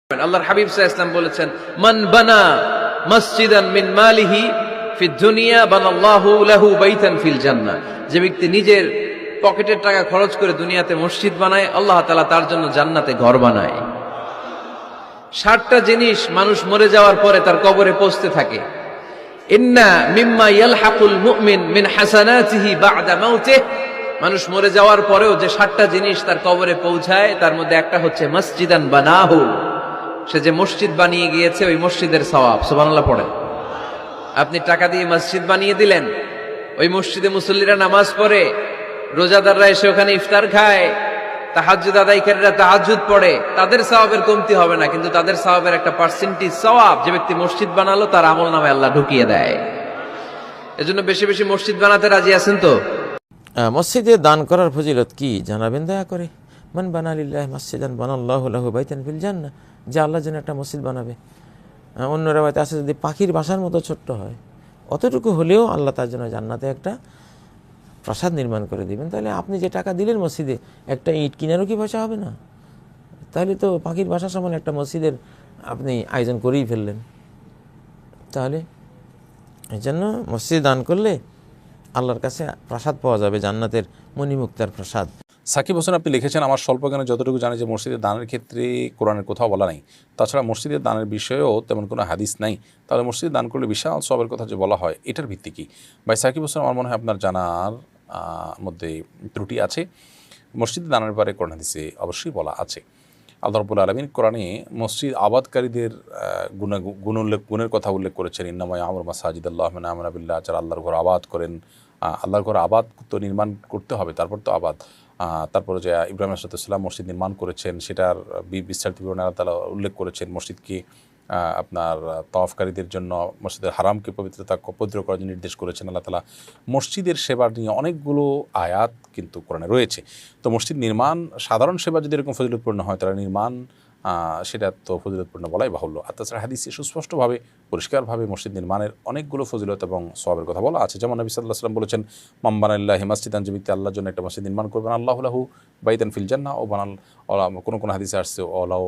আল্লাহর হাবিব সাল্লাল্লাহু আলাইহি ওয়াসাল্লাম বলেছেন, মান বানা মসজিদান মিন মালিহি ফিদ দুনিয়া বানাল্লাহু লাহু বাইতান ফিল জান্নাহ। যে ব্যক্তি নিজের পকেটের টাকা খরচ করে দুনিয়াতে মসজিদ বানায়, আল্লাহ তাআলা তার জন্য জান্নাতে ঘর বানায়। 60টা জিনিস মানুষ মরে যাওয়ার পরে তার কবরে পৌঁছতে থাকে। ইন্না মিম্মা ইয়ালহাকুল মুমিন মিন হাসানাতিহি বা'দা মাউতিহি। মানুষ মরে যাওয়ার পরেও যে 60টা জিনিস তার কবরে পৌঁছায়, তার মধ্যে একটা হচ্ছে মসজিদান বানাহু। সে যে মসজিদ বানিয়ে গিয়েছে, ওই মসজিদের সওয়াব। সুবহানাল্লাহ পড়েন। আপনি টাকা দিয়ে মসজিদ বানিয়ে দিলেন, ওই মসজিদে মুসল্লিরা নামাজ পড়ে, রোজাদাররা এসে ওখানে ইফতার খায়, তাহাজ্জুদ আদায়কারীরা তাহাজ্জুদ পড়ে, তাদের সওয়াবের কমতি হবে না, কিন্তু তাদের সওয়াবের একটা পার্সেন্টেজ সওয়াব যে ব্যক্তি মসজিদ বানালো তার আমলনামায় আল্লাহ ঢুকিয়ে দেয়। এজন্য বেশি বেশি মসজিদ বানাতে রাজি আছেন তো? মসজিদে দান করার ফজিলত কি জানাবেন দয়া করে? মান বানা লিল্লাহি মসজিদান বানাল্লাহু লাহু বাইতান ফিল জান্নাহ। যে আল্লাহর জন্য একটা মসজিদ বানাবে, অন্য রাওয়ায়াতে আছে যদি পাখির বাসার মতো ছোট্ট হয়, অতটুকু হলেও আল্লাহ তার জন্য জান্নাতে একটা প্রাসাদ নির্মাণ করে দিবেন। তাহলে আপনি যে টাকা দিলেন মসজিদে, একটা ইট কিনারও কি পয়সা হবে না? তাহলে তো পাখির বাসার সমান একটা মসজিদের আপনি আয়োজন করেই ফেললেন। তাহলে এই জন্য মসজিদ দান করলে আল্লাহর কাছে প্রাসাদ পাওয়া যাবে, জান্নাতের মণিমুক্তার প্রাসাদ। সাকিব হোসেন আপনি লিখেছেন, আমার স্বল্প জ্ঞানে যতটুকু জানি যে মসজিদের দানের ক্ষেত্রে কোরআনের কোথাও বলা নাই, তাছাড়া মসজিদের দানের বিষয়েও তেমন কোনো হাদিস নাই। তাহলে মসজিদে দান করলে বিশাল সবের কথা যে বলা হয়, এটার ভিত্তি কি? ভাই সাকিব হোসেন, আমার মনে হয় আপনার জানার মধ্যে ত্রুটি আছে। মসজিদে দানের ব্যাপারে কোরআন হাদিসে অবশ্যই বলা আছে। আল্লাহ রাব্বুল আলামিন কোরআনে মসজিদ আবাদকারীদের গুণের কথা উল্লেখ করেছেন। ইন্নামা ইয়ামুরু মাসাজিদাল্লাহি মান আমানা বিল্লাহ। যারা আল্লাহর ঘর আবাদ করেন, আল্লাহর ঘর আবাদ তো নির্মাণ করতে হবে, তারপর তো আবাদ। তারপরে যে ইব্রাহিম আলাইহিসসালাম মসজিদ নির্মাণ করেছেন, সেটার বিস্তারিত বিবরণে আল্লাহ তাআলা উল্লেখ করেছেন। মসজিদকে আপনার তাওয়াফকারীদের জন্য মসজিদের হারামকে পবিত্র করার জন্য নির্দেশ করেছেন আল্লাহ তাআলা। মসজিদের সেবা নিয়ে অনেকগুলো আয়াত কিন্তু কোরআনে রয়েছে। তো মসজিদ নির্মাণ সাধারণ সেবা যদি এরকম ফজিলতপূর্ণ হয়, তাহলে নির্মাণ সেটা তো ফজিলতপূর্ণ বলাই বাহুল্য। আর তাছাড়া হাদিসে সুস্পষ্টভাবে পরিষ্কারভাবে মসজিদ নির্মাণের অনেকগুলো ফজিলত এবং সওয়াবের কথা বলা আছে। যেমন নবী সাল্লাল্লাহু আলাইহি ওয়াসাল্লাম বলেছেন, মান বানা লিল্লাহি মসজিদান, যে ব্যক্তি আল্লাহর জন্য একটা মসজিদ নির্মাণ করবেন, আল্লাহু লাহু বাইতান ফিল জান্নাহ। ও বানাল, কোন হাদিসে আসছে ওলাও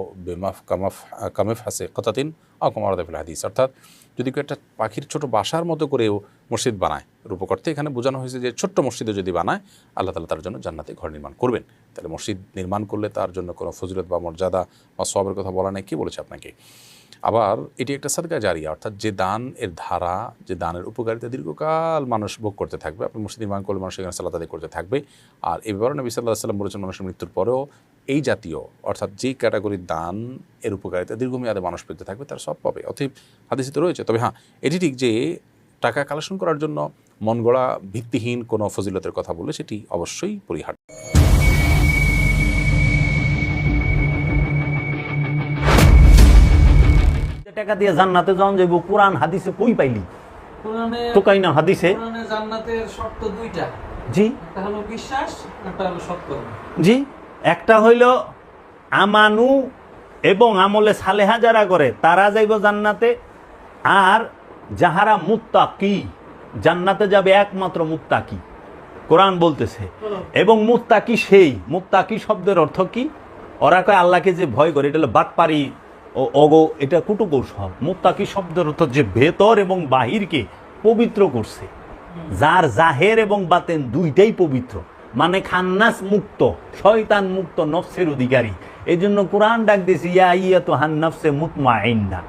কামাফ হাসে কতাতিন আও কামা ওয়ারাদা ফিল হাদিস। অর্থাৎ যদি কেউ একটা পাখির ছোট বাসার মতো করেও মসজিদ বানায়, রূপকর্তে এখানে বোঝানো হয়েছে যে ছোট্ট মসজিদে যদি বানায়, আল্লাহ তাআলা তার জন্য জান্নাতে ঘর নির্মাণ করবেন। তাহলে মসজিদ নির্মাণ করলে তার জন্য কোনো ফজিলত বা মর্যাদা বা সওয়াবের কথা বলা নেই। কে বলেছে আপনাকে? আবার এটি একটা সাদকা জারিয়া, অর্থাৎ যে দান এর ধারা, যে দানের উপকারিতা দীর্ঘকাল মানুষ ভোগ করতে থাকবে। আপনি মসজিদ নির্মাণ করলে মানুষ এখানে সালাত আদায় করতে থাকবে। আর এই ব্যাপারে নবী সাল্লাল্লাহু আলাইহি ওয়াসাল্লাম বলেছেন, মানুষের মৃত্যুর পরেও এই জাতীয়, অর্থাৎ যেই ক্যাটাগরির দান এর উপকারিতা দীর্ঘমেয়াদে মানুষ পেতে থাকবে, তার সব পাবে। অতএব হাদিসে তো রয়েছে। তবে হ্যাঁ, এটি ঠিক যে টাকা কালেকশন করার জন্য মন গড়া ভিত্তিহীন কোনো ফজিলতের কথা বলে সেটি অবশ্যই পরিহার্য। টাকা দিয়ে জান্নাতে যাওয়া যাইব, কোরআন হাদিসে কই পাইলি? কোরআনে তো কাই না হাদিসে। কোরআনে জান্নাতের শর্ত দুইটা, জি, একটা হলো বিশ্বাস, একটা হলো সৎকর্ম। জি, একটা হইল আমানু এবং আমলে সালেহা যারা করে তারা যাইব জান্নাতে, আর যাহারা মুত্তাকি, জান্নাতে যাবে একমাত্র মুত্তাকি, কোরআন বলতেছে। এবং মুত্তাকি সেই, মুত্তাকি শব্দের অর্থ কি? ওরা কয় আল্লাহকে যে ভয় করে, এটা হলো বাটপারি ও অগো, এটা কুটুকৌশল। মুত্তাকি শব্দের অর্থ যে ভেতর এবং বাহিরকে পবিত্র করছে, যার জাহের এবং বাতেন দুইটাই পবিত্র, মানে খান্নাস মুক্ত, শয়তান মুক্ত, নফসের অধিকারী। এই জন্য কোরআন ডাক দিয়েছে, ইয়া আইয়াতুহান নাফসে মুতমাইন্না,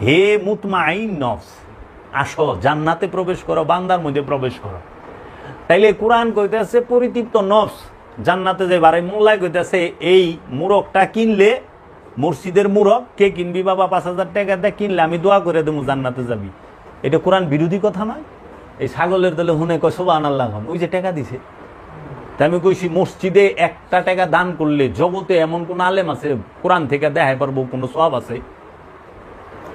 হে মুতমাইন নফস, আসো জান্নাতে প্রবেশ করো, বান্দার মধ্যে প্রবেশ করো। তাইলে কোরআন কইতেছে পরিতৃপ্ত নফস জান্নাতে যাইবার। মোল্লায় কইতেছে এই মুরগটা কিনলে, মসজিদের মুরগ কে কিনবি বাবা, 5,000 টাকা দিয়ে কিনলে আমি দোয়া করে দেবো জান্নাতে যাবি। এটা কোরআন বিরোধী কথা নয়। এই ছাগলের দলে হুনে কয় সুবহানাল্লাহ, ওই যে টাকা দিছে। তাই আমি কইছি, মসজিদে একটা টাকা দান করলে জগতে এমন কোন আলেম আছে কোরআন থেকে দেখাই পারবো কোনো সওয়াব আছে?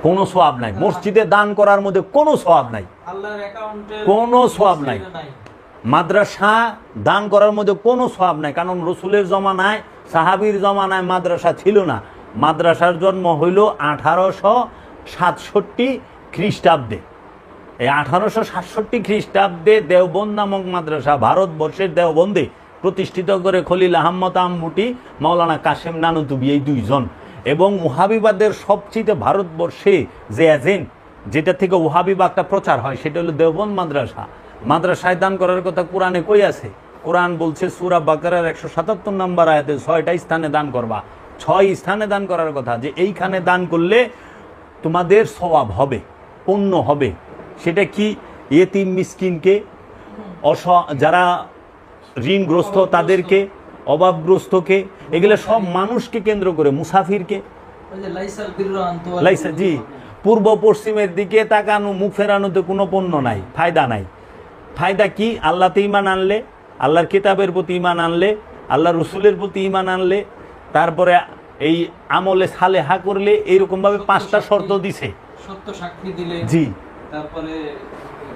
কোনো সওয়াব নাই। মসজিদে দান করার মধ্যে কোনো সওয়াব নাই, আল্লাহর অ্যাকাউন্টে কোনো সওয়াব নাই। মাদ্রাসা দান করার মধ্যে কোনো সওয়াব নাই, কারণ রসুলের জমানায়, সাহাবীর জমানায় মাদ্রাসা ছিল না। মাদ্রাসার জন্ম হইল 1867 খ্রিস্টাব্দে। এই 1867 খ্রিস্টাব্দে দেওবন্দ নামক মাদ্রাসা ভারতবর্ষের দেওবন্দে প্রতিষ্ঠিত করে খলিল আহমদ আমবুটি, মাওলানা কাশেম নানুতুবি, এই দুইজন। এবং ওহাবিবাদের সবচেয়ে ভারতবর্ষে যে এজেন্ট যেটা থেকে ওহাবিবাদটা প্রচার হয় সেটা হলো দেওবন্দ মাদ্রাসা। মাদ্রাসায় দান করার কথা কোরআনে কই আছে? কোরআন বলছে সূরা বাকারার 177 নম্বর আয়াতে 6টা স্থানে দান করবা, 6 স্থানে দান করার কথা, যে এইখানে দান করলে তোমাদের সওয়াব হবে, পুণ্য হবে। সেটা কি? ইয়েতিম মিসকিনকে, যারা ঋণগ্রস্ত তাদেরকে, অভাবগ্রস্তকে, এগুলো সব মানুষকে কেন্দ্র করে, মুসাফিরকে। ওই যে লাইসাল বিররা আনতু লাইসা জি, পূর্ব পশ্চিমের দিকে তাকানো, মুখ ফেরানোতে কোনো পণ্য নাই, ফায়দা নাই। ফায়দা কি? আল্লাহতে ঈমান আনলে, আল্লাহর কিতাবের প্রতি ঈমান আনলে, আল্লাহ রসুলের প্রতি ঈমান আনলে, তারপরে এই আমলে সালেহা করলে, এইরকমভাবে 5টা শর্ত দিছে। সত্য সাক্ষী দিলে, জি, তারপরে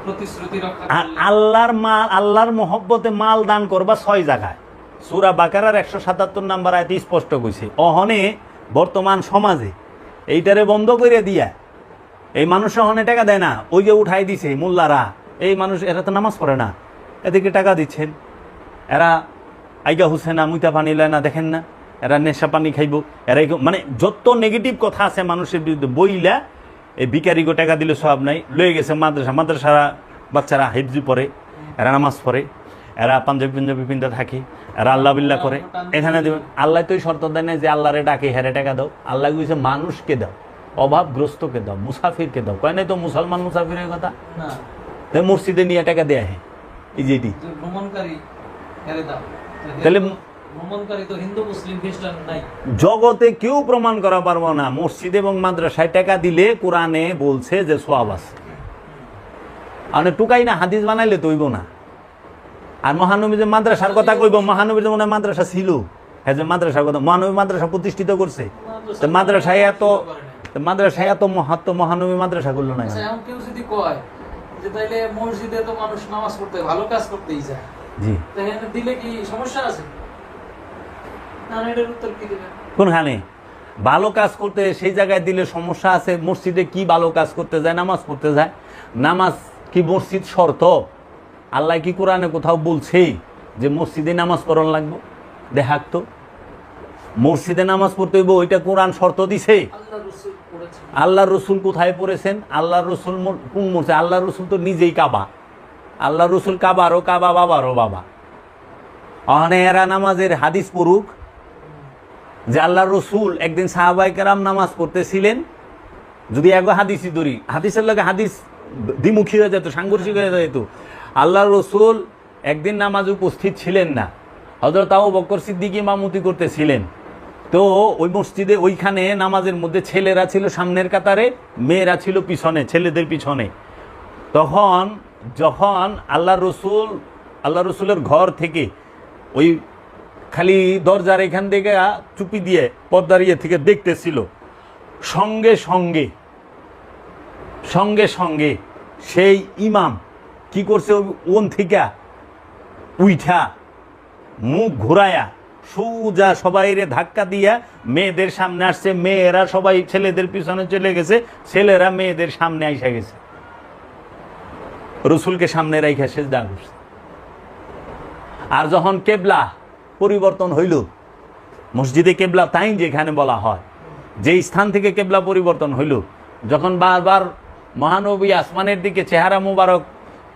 প্রতিশ্রুতি রক্ষা আর করলে, আল্লাহর মাল, আল্লাহর মহব্বতে মাল দান করবা 6 জায়গায়। সূরা বাকারার 177 নম্বর আয়াতে স্পষ্ট কইছে। অহনে বর্তমান সমাজে এইটারে বন্ধ করে দিয়া এই মানুষ অহনে টাকা দেয় না, ওই যে উঠাই দিছে মোল্লারা, এই মানুষ এরা তো নামাজ পড়ে না, এদেরকে টাকা দিচ্ছেন, এরা আইগা হুসেনা মুইতা পানি লয় না, দেখেন না, এরা নেশা পানি খাইব, এরা মানে যত নেগেটিভ কথা আছে মানুষের বিরুদ্ধে বইলা, এই ভিকারিকে টাকা দিলে সব নাই, লয়ে গেছে মাদ্রাসা। মাদ্রাসারা বাচ্চারা হিফজি পড়ে, এরা নামাজ পড়ে, এরা পাঞ্জাবি পিন্দা থাকে, এরা আল্লাহ বিল্লাহ করে। এখানে দেবেন আল্লাহ তো শর্ত দেয় না যে আল্লাহরে ডাকে হেরে টাকা দাও, আল্লাহ কইছে মানুষকে দাও, অভাবগ্রস্তকে দাও, মুসাফিরকে দাও। কয় নাই তো মুসলমান মুসাফিরের কথা? না, তাই মসজিদে নিয়ে টাকা দেয়া হয়, এই যে এটি। যে ভ্রমণকারী হেরে দাও। তাহলে ভ্রমণকারী তো হিন্দু মুসলিম খ্রিস্টান নাই। জগতে কেউ প্রমাণ করা পারবো না মসজিদ এবং মাদ্রাসায় টাকা দিলে কোরআনে বলছে যে সওয়াব আছে। আর টুকাই না হাদিস বানাইলে তো হইব না। আর মহানবী যে মাদ্রাসার কথা কইব, মহানবীর মনে হয় মাদ্রাসা ছিল, হ্যাঁ, যে মাদ্রাসার কথা মহানবী মাদ্রাসা প্রতিষ্ঠিত করছে। তো মাদ্রাসায় এত মহাত্ম, মহানবী মাদ্রাসা করলো না। আচ্ছা, এখন কেউ যদি কয় যে তাইলে মসজিদে তো মানুষ নামাজ পড়তে, ভালো কাজ করতেই যায়, জি, তাহলে দিলে কি সমস্যা আছে? না, এটার উত্তর কি দিবেন? কোনখানে ভালো কাজ করতে সেই জায়গায় দিলে সমস্যা আছে? মসজিদে কি ভালো কাজ করতে যায়? নামাজ পড়তে যায়। নামাজ কি মসজিদ শর্ত? আল্লাহ কি কোরআনে কোথাও বলছে যে মসজিদে নামাজ পড়ন লাগবে? দেখাক তো, মসজিদে নামাজ পড়তে হইব, ওইটা কোরআন শর্ত দিছে? আল্লাহ রাসূল পড়েছেন। আল্লাহ রসুল কোথায় পড়েছেন? আল্লাহ রসুল কোন মসজিদ? আল্লাহ রসুল তো নিজেই কাবা। আল্লাহ রসুল কাবারও কাবা, বাবারও বাবা। অহনে এরা নামাজের হাদিস পড়ুক যে আল্লাহ রসুল একদিন সাহাবায়ে কেরাম নামাজ পড়তেছিলেন। যদি এক হাদিসই ধরি, হাদিসের লগে হাদিস দ্বিমুখী হয়ে যেত, সাংঘর্ষিক হয়ে যেত। আল্লাহ রসুল একদিন নামাজ উপস্থিত ছিলেন না, হযরত আবু বকর সিদ্দিক ইমামতি করতেছিলেন। তো ওই মসজিদে ওইখানে নামাজের মধ্যে ছেলেরা ছিল সামনের কাতারে, মেয়েরা ছিল পিছনে, ছেলেদের পিছনে। তখন যখন আল্লাহ রসুলের ঘর থেকে ওই খালি দরজার এখান থেকে চুপি দিয়ে পর্দার ইয়ে থেকে দেখতেছিল, সঙ্গে সঙ্গে সেই ইমাম কি করছে? ওন থেকে উইঠা মুখ ঘুরায়া সোজা সবাইরে ধাক্কা দিয়া মেয়েদের সামনে আসছে। মেয়েরা সবাই ছেলেদের পিছনে চলে গেছে, ছেলেরা মেয়েদের সামনে আইসা গেছে, রসুলকে সামনে রাইখা সেজদা করছে। আর যখন কেবলা পরিবর্তন হইল, মসজিদে কেবলা তাই যেখানে বলা হয়, যে স্থান থেকে কেবলা পরিবর্তন হইল, যখন বারবার মহানবী আসমানের দিকে চেহারা মুবারক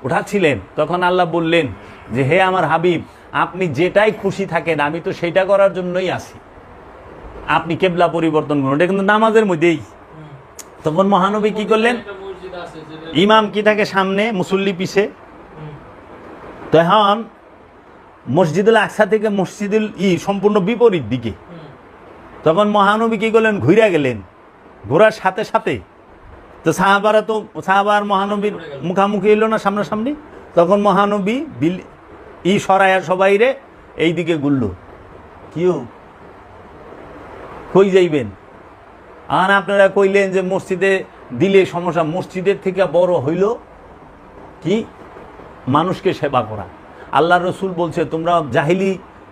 উঠাচ্ছিলেন, তখন আল্লাহ বললেন যে হে আমার হাবিব, আপনি যেটাই খুশি থাকেন আমি তো সেটা করার জন্যই আছি, আপনি কেবলা পরিবর্তন করুন। এটা কিন্তু নামাজের মধ্যেই। তখন মহানবী কি করলেন? একটা মসজিদ আছে যেটা ইমাম কি থাকে সামনে, মুসল্লি পিছে। তখন মসজিদুল আকসা থেকে মসজিদুল সম্পূর্ণ বিপরীত দিকে। তখন মহানবী কি করলেন? ঘুরে গেলেন। ঘোরার সাথে সাথে তো সাহাবার মহানবীর মুখামুখি এলো না সামনাসামনি। তখন মহানবী সরাইয়া সবাইরে এই দিকে গুলল। কিও কই যাইবেন? আর আপনারা কইলেন যে মসজিদে দিলে সমস্যা। মসজিদের থেকে বড় হইল কি? মানুষকে সেবা করা। আল্লাহ রসুল বলছে তোমরা জাহিলি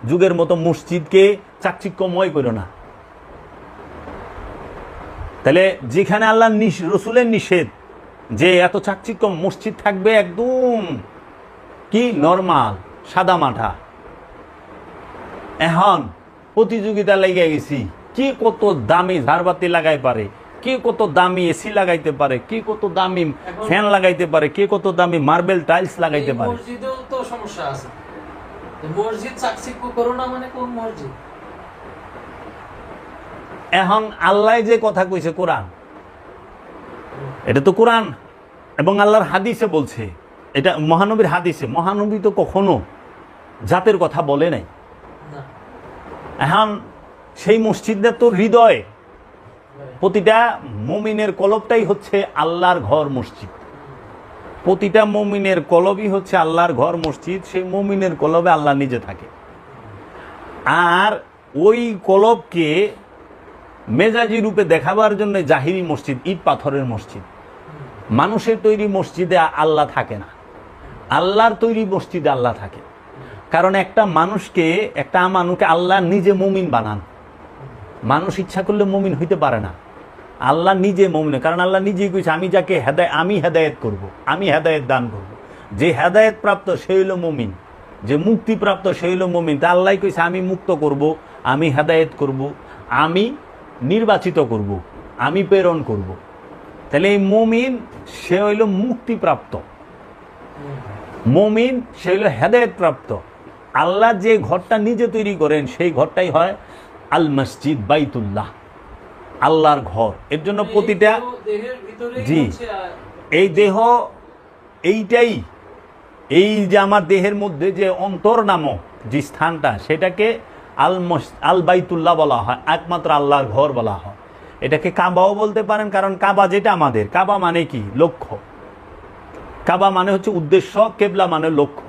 যুগের মতো মসজিদকে চাকচিক্যময় করো না। তাহলে যেখানে আল্লাহ রসুলের নিষেধ যে এত চাকচিক্য, মসজিদ থাকবে একদম কি নরমাল সাদা মাঠা। এখন প্রতিযোগিতা লেগে গেছি কে কত দামি ঝাড়বাতি লাগাই পারে, কে কত দামি এসি লাগাইতে পারে, কে কত দামি ফ্যান লাগাইতে পারে, কে কত দামি মার্বেল টাইলস লাগাইতে এই পারে। মসজিদেও তো সমস্যা আছে। তো মসজিদ চাকচিক্য করো না মানে কোন মসজিদ? এখন আল্লাহ যে কথা কইছে কোরআন, এটা তো কোরআন এবং আল্লাহর হাদিসে বলছে, এটা মহানবীর হাদিসে। মহানবী তো কখনো জাতের কথা বলে নাই। না। এখন সেই মসজিদটা তো হৃদয়, প্রতিটা মুমিনের কলবটাই হচ্ছে আল্লাহর ঘর মসজিদ। প্রতিটা মুমিনের কলবই হচ্ছে আল্লাহর ঘর মসজিদ। সেই মুমিনের কলবে আল্লাহ নিজে থাকে। আর ওই কলবকে মেজাজি রূপে দেখাবার জন্য জাহিরি মসজিদ, ইট পাথরের মসজিদ। মানুষের তৈরি মসজিদে আল্লাহ থাকে না, আল্লাহর তৈরি মসজিদে আল্লাহ থাকে। কারণ একটা মানুষকে, একটা আমানুকে আল্লাহ নিজে মুমিন বানান। মানুষ ইচ্ছা করলে মুমিন হইতে পারে না, আল্লাহ নিজে মুমিন। কারণ আল্লাহ নিজেই কইছে, আমি যাকে আমি হেদায়েত করব, আমি হেদায়েত দান করব। যে হেদায়েত প্রাপ্ত সে হইল মুমিন, যে মুক্তিপ্রাপ্ত সে হইল মুমিন। তা আল্লাহ কইছে, আমি মুক্ত করব, আমি হেদায়েত করব, আমি নির্বাচিত করব, আমি প্রেরণ করব। তাহলে এই মুমিন সে হইল মুক্তিপ্রাপ্ত, মুমিন সে হইল হেদায়েত প্রাপ্ত। আল্লাহ যে ঘরটা নিজে তৈরি করেন সেই ঘরটাই হয় আল মসজিদ বাইতুল্লাহ, আল্লাহর ঘর। এর জন্য প্রতিটা দেহের ভিতরেই জি হচ্ছে এই দেহ, এইটাই, এই যে আমার দেহের মধ্যে যে অন্তর নামক যে স্থানটা, সেটাকে আল বাইতুল্লাহ বলা হয়, একমাত্র আল্লাহর ঘর বলা হয়। এটাকে কাবাও বলতে পারেন, কারণ কাবা যেটা আমাদের, কাবা মানে কি? লক্ষ্য। কাবা মানে হচ্ছে উদ্দেশ্য, কেবলা মানে লক্ষ্য।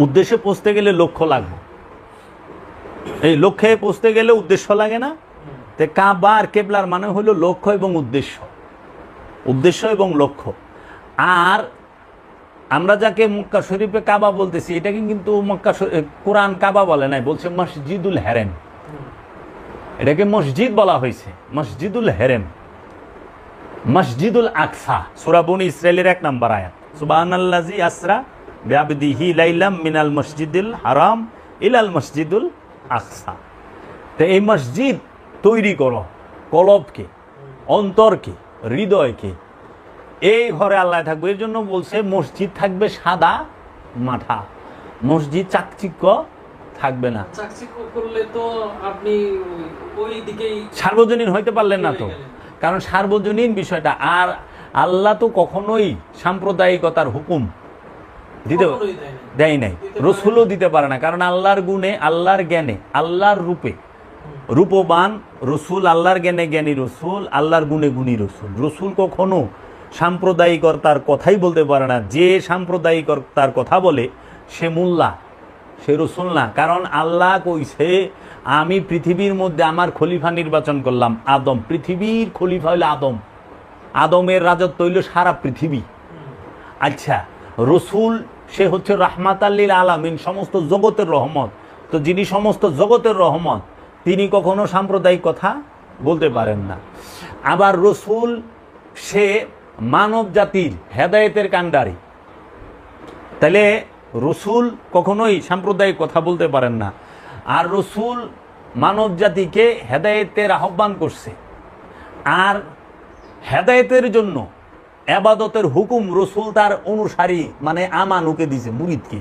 উদ্দেশ্যে পৌঁছতে গেলে লক্ষ্য লাগবে, এই লক্ষ্যে পৌঁছতে গেলে উদ্দেশ্য লাগে না? তো কাবা আর কেবলার মানে হলো লক্ষ্য এবং উদ্দেশ্য, উদ্দেশ্য এবং লক্ষ্য। আর আমরা যাকে মক্কা শরীফে কাবা বলতেছি, এটাকে কিন্তু কোরআন কাবা বলে নাই, বলছে মসজিদুল হেরেম। এটাকে মসজিদ বলা হয়েছে, মসজিদুল হেরেম, মসজিদুল আকসা। সূরা বনী ইসরাইলের 1 নম্বর আয়াত, সুবহানাল্লাযী আসরা বিআবদিহি লাইলাম মিনাল মসজিদুল হারাম ইলাল মসজিদুল আকসা। তো এই মসজিদ তৈরি করো, কলবকে, অন্তরকে, হৃদয়কে, এই ঘরে আল্লাহ থাকবে। এর জন্য বলছে মসজিদ থাকবে সাদা মাঠা, মসজিদ চাকচিক্য থাকবে না। চাকচিক্য করলে তো আপনি ওই দিকেই সার্বজনীন হইতে পারলেন না তো, কারণ সার্বজনীন বিষয়টা। আর আল্লাহ তো কখনোই সাম্প্রদায়িকতার হুকুম দিতে দেয় নাই, রসুলও দিতে পারে না। কারণ আল্লাহর গুণে, আল্লাহর জ্ঞানে, আল্লাহর রূপে রূপবান রসুল, আল্লাহর জ্ঞানে জ্ঞানী রসুল, আল্লাহর গুণে গুণী রসুল। রসুল কখনো সাম্প্রদায়িকতার কথাই বলতে পারে না। যে সাম্প্রদায়িকতার কথা বলে সে মোল্লা, সে রসুল না। কারণ আল্লাহ কইছে, আমি পৃথিবীর মধ্যে আমার খলিফা নির্বাচন করলাম আদম। পৃথিবীর খলিফা হইল আদম, আদমের রাজত্ব হইল সারা পৃথিবী। আচ্ছা, রসুল সে হচ্ছে রাহমাতাল লিল আলামিন, সমস্ত জগতের রহমত। তো যিনি সমস্ত জগতের রহমত, তিনি কখনো সাম্প্রদায়িক কথা বলতে পারেন না। আবার রসুল সে মানব জাতির হেদায়েতের কাণ্ডারি। তাহলে রসুল কখনোই সাম্প্রদায়িক কথা বলতে পারেন না। আর রসুল মানব জাতিকে হেদায়েতের আহ্বান করছে। আর হেদায়েতের জন্য ইবাদতের হুকুম রসুল তার অনুসারী মানে আমানুকে দিছে, মুরিদকে,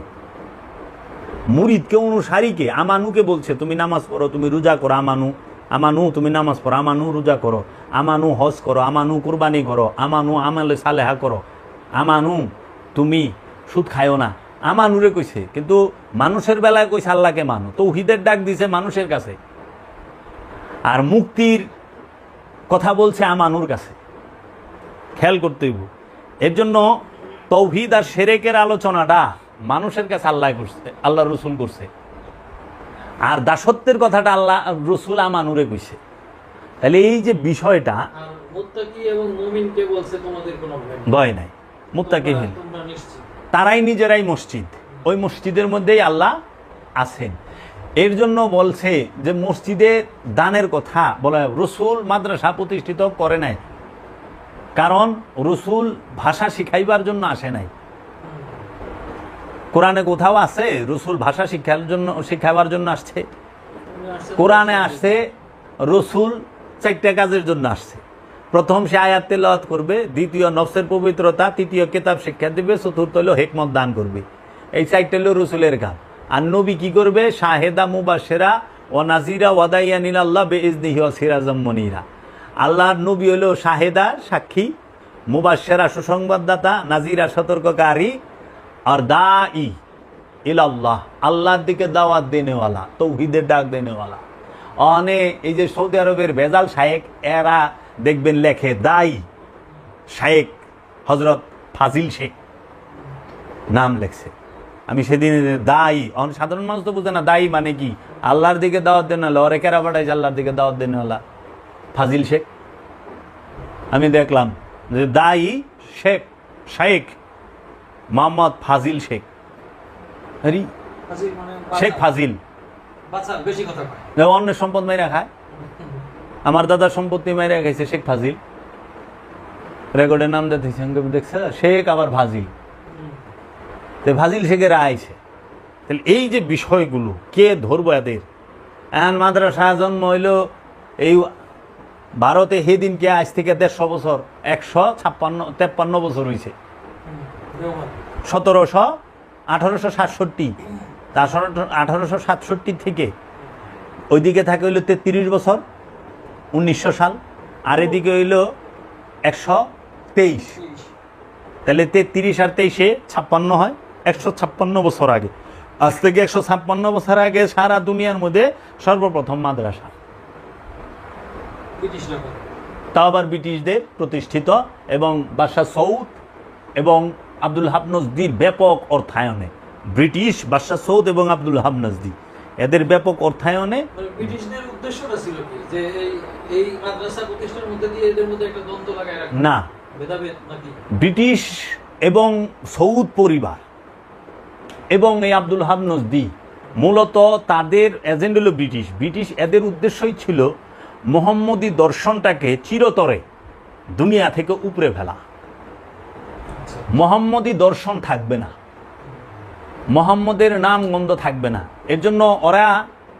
মুরিদকে, অনুসারীকে, আমানুকে বলছে, তুমি নামাজ পড়ো, তুমি রোজা করো, আমানু, আমানু তুমি নামাজ পড়ো, আমানু রোজা করো, আমানু হজ করো, আমানু কুরবানি করো, আমানু আমালে সালেহা করো, আমানু তুমি সুদ খায়ও না। আমানুরে কইছে, কিন্তু মানুষের বেলায় কইছে আল্লাহকে মানো। তৌহিদের ডাক দিছে মানুষের কাছে, আর মুক্তির কথা বলছে আমানুর কাছে। খেয়াল করতে হইব। এর জন্য তৌহিদ আর শিরকের আলোচনাটা মানুষের কাছে আল্লাহ করছে, আল্লাহ রসুল করছে। আর দাসত্বের কথাটা আল্লাহ রসুল আমানুরে কইছে। তাহলে এই যে বিষয়টা, আর মুত্তাকি এবং মুমিনকে বলছে তোমাদের কোনো ভয় নাই, মুত্তাকিহীন তোমরা নিশ্চিত। তারাই নিজেরাই মসজিদ, ওই মসজিদের মধ্যেই আল্লাহ আছেন। এর জন্য বলছে যে মসজিদে দানের কথা বলা। রসুল মাদ্রাসা প্রতিষ্ঠিত করে নাই, কারণ রসুল ভাষা শিখাইবার জন্য আসে নাই। কোরআনে কোথাও আছে রসুল ভাষা শিখাবার জন্য আসছে? কোরআনে আসছে রসুল 4টা কাজের জন্য আসছে। প্রথম সে আয়াত তেলাওয়াত করবে, দ্বিতীয় নফসের পবিত্রতা, তৃতীয় কিতাব শিক্ষা দিবে, চতুর্থ হলো হিকমত দান করবে। এই 4টা হলো রসুলের কাজ। আর নবী কি করবে? শাহেদা মুবাশশিরা ওয়া নাযিরা ওয়া দাইয়ান ইলাল্লাহ বিইজনিহি ওয়া সিরাজাম মুনীরা। আল্লাহর নবী হলো শাহেদা সাক্ষী, মুবাশশিরা সুসংবাদদাতা, নাযিরা সতর্ককারী, আর দাঈ ইলাল্লাহ আল্লাহর দিকে দাওয়াত দেনেওয়ালা, তৌহিদের ডাক দেনেওয়ালা। এই যে সৌদি আরবের ভেজাল শায়েক এরা দেখবেন লেখে দাই শায়েক হজরত ফাজিল শেখ নাম লেখছে। আমি সেদিন দাই, সাধারণ মানুষ তো বুঝে না দায়ী মানে কি। আল্লাহর দিকে দাওয়াত দেন হলো, ওরে কেরা বাড়াইছে আল্লাহর দিকে দাওয়াত দেন হলা ফাজিল শেখ। আমি দেখলাম যে দায়ী শেখ শায়েক মোহাম্মদ ফাজিল শেখ, ফাজিল মানে শেখ ফাজিল বাচ্চা বেশি কথা কয়, অন্যের সম্পদ মাইরা খায়। আমার দাদার সম্পত্তি মাইরা খাইছে শেখ ফাজিল, রেকর্ডের নাম দেখছে শেখ আবার ফাজিল। ফাজিল শেখের আইছে। তাহলে এই যে বিষয়গুলো কে ধরবো এদের? এখন মাদ্রাসা জন্ম হইল এই ভারতে, সেদিনকে আজ থেকে 150 বছর, 153 বছর হয়েছে। 1867, 1867 থেকে ওইদিকে থাকে হইল 33 বছর, 1900 সাল, আর এদিকে হইল 123। তাহলে 33 আর 23 56 হয়, 156 বছর আগে। আজ থেকে 156 বছর আগে সারা দুনিয়ার মধ্যে সর্বপ্রথম মাদ্রাসা, তাও আবার ব্রিটিশদের প্রতিষ্ঠিত, এবং বাদশাহ সৌদ এবং আব্দুল হাব নজদির ব্যাপক অর্থায়নে। ব্রিটিশ, বাদশাহ সৌদ এবং আব্দুল হাব নজদি এদের ব্যাপক অর্থায়নে। ব্রিটিশদের উদ্দেশ্যটা ছিল কি যে এই মাদ্রাসা প্রতিষ্ঠানের মধ্যে দিয়ে এদের মধ্যে একটা দ্বন্দ্ব লাগায় রাখা, না ভেদাভেদ নাকি? ব্রিটিশ এবং সৌদ পরিবার এবং এই আব্দুল হাব নজদি মূলত তাদের এজেন্ড হলো ব্রিটিশ। ব্রিটিশ এদের উদ্দেশ্যই ছিল মোহাম্মদী দর্শনটাকে চিরতরে দুনিয়া থেকে উপরে ফেলা। মোহাম্মদী দর্শন থাকবে না, মোহাম্মদের নাম গন্ধ থাকবে না। এর জন্য ওরা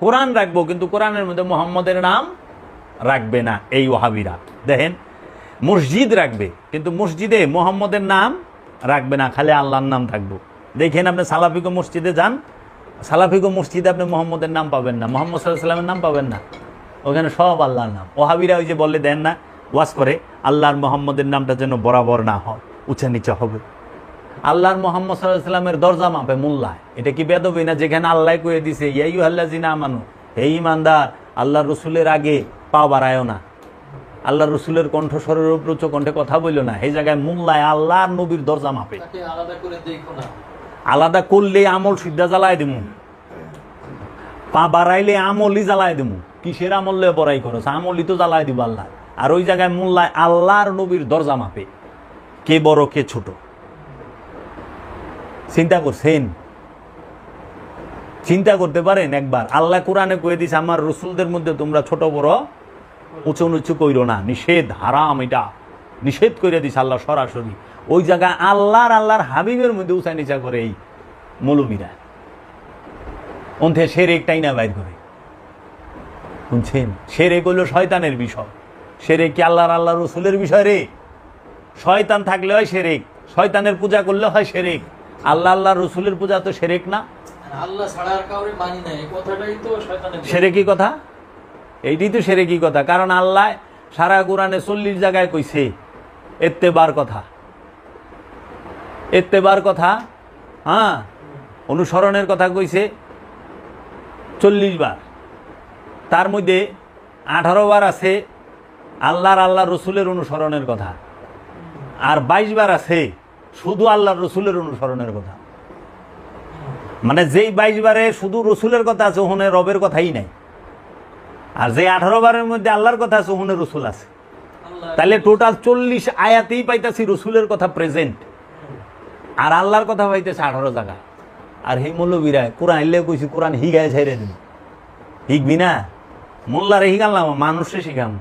কোরআন রাখবো, কিন্তু কোরআনের মধ্যে মোহাম্মদের নাম রাখবে না। এই ওয়াহাবিরা দেখেন মসজিদ রাখবে, কিন্তু মসজিদে মোহাম্মদের নাম রাখবে না, খালি আল্লাহর নাম থাকবো। দেখেন আপনি সালাফিগো মসজিদে যান, সালাফিগো মসজিদে আপনি মোহাম্মদের নাম পাবেন না, মোহাম্মদ সাল্লাল্লাহু আলাইহি ওয়াসাল্লামের নাম পাবেন না, ওখানে সব আল্লাহর নাম। ওয়াহাবিরা ওই যে বলে দেন না, ওয়াজ করে আল্লাহর মোহাম্মদের নামটা যেন বরাবর না হয়, উঁচা নিচা হবে। আল্লাহর মোহাম্মদ সাল্লাল্লাহু আলাইহি ওয়াসাল্লামের দরজা মাপে মোল্লায়, এটা কি বেদবি না? যেখানে আল্লাহ কয়ে দিছে ইয়া আইয়ুহাল্লাযিনা আমানু, হে ঈমানদার আল্লাহর রসুলের আগে পা বাড়ায়ও না, আল্লাহর রসুলের কণ্ঠস্বরের উপর উচ্চ কণ্ঠে কথা বললো না। এই জায়গায় মোল্লায় আল্লাহর নবীর দরজা মাপে। আলাদা করে দেখো না, আলাদা করলে আমল সিদ্ধা জ্বালায় দেবো, পা বাড়াইলে আমলই জ্বালায় দেবো। কিসের আমল লয়ে বড়াই করছ? আমলই তো জ্বালায় দিব আল্লাহ। আর ওই জায়গায় মোল্লায় আল্লাহর নবীর দরজা মাপে, কে বড় কে ছোট। চিন্তা করছেন? চিন্তা করতে পারেন একবার? আল্লাহ কোরআনে কয়ে দিছে আমার রসুলদের মধ্যে তোমরা ছোট বড় উঁচু নিচু কইরো না, নিষেধ, হারাম, এটা নিষেধ করে দিছে আল্লাহ সরাসরি। ওই জায়গায় আল্লাহর হাবিবের মধ্যে উঁচা নিচা করে এই মৌলবীরা, অন্থে সেরেক টাইনা বাইর করে। শুনছেন? সেরেক হইল শয়তানের বিষয়। সেরেক কি আল্লাহ রসুলের বিষয় রে? শয়তান থাকলে হয় সেরেক, শয়তানের পূজা করলে হয় সেরেক। আল্লাহ রসুলের পূজা তো সেরেক না? আল্লাহ ছাড়া আর কাউরে মানি না, এই কথাটাই তো শয়তানের সেরেকি কথা। এইটাই তো সেরেকি কথা। কারণ আল্লাহ সারা কোরআনে 40 জায়গায় কইছে ইত্তেবার কথা, ইত্তেবার কথা, হ্যাঁ, অনুসরণের কথা কইছে 40 বার। তার মধ্যে 18 বার আছে আল্লাহ রসুলের অনুসরণের কথা, আর 22 বার আছে শুধু আল্লাহর রসুলের অনুসরণের কথা। মানে যেই 22 বারে শুধু রসুলের কথা আছে, ওখানে রবের কথাই নাই। আর যে 18 বারের মধ্যে আল্লাহর কথা আছে, ওখানে রসুল আছে। তাহলে টোটাল 40 আয়াতেই পাইতেছি রসুলের কথা প্রেজেন্ট, আর আল্লাহর কথা পাইতেছে 18 জায়গা। আর হে মৌলবীরা কোরআন এলে কইছি কোরআন হিগায় ছাইরে দিন, হিগবি না? মোল্লারে হিগালাম, মানুষে শিখাম।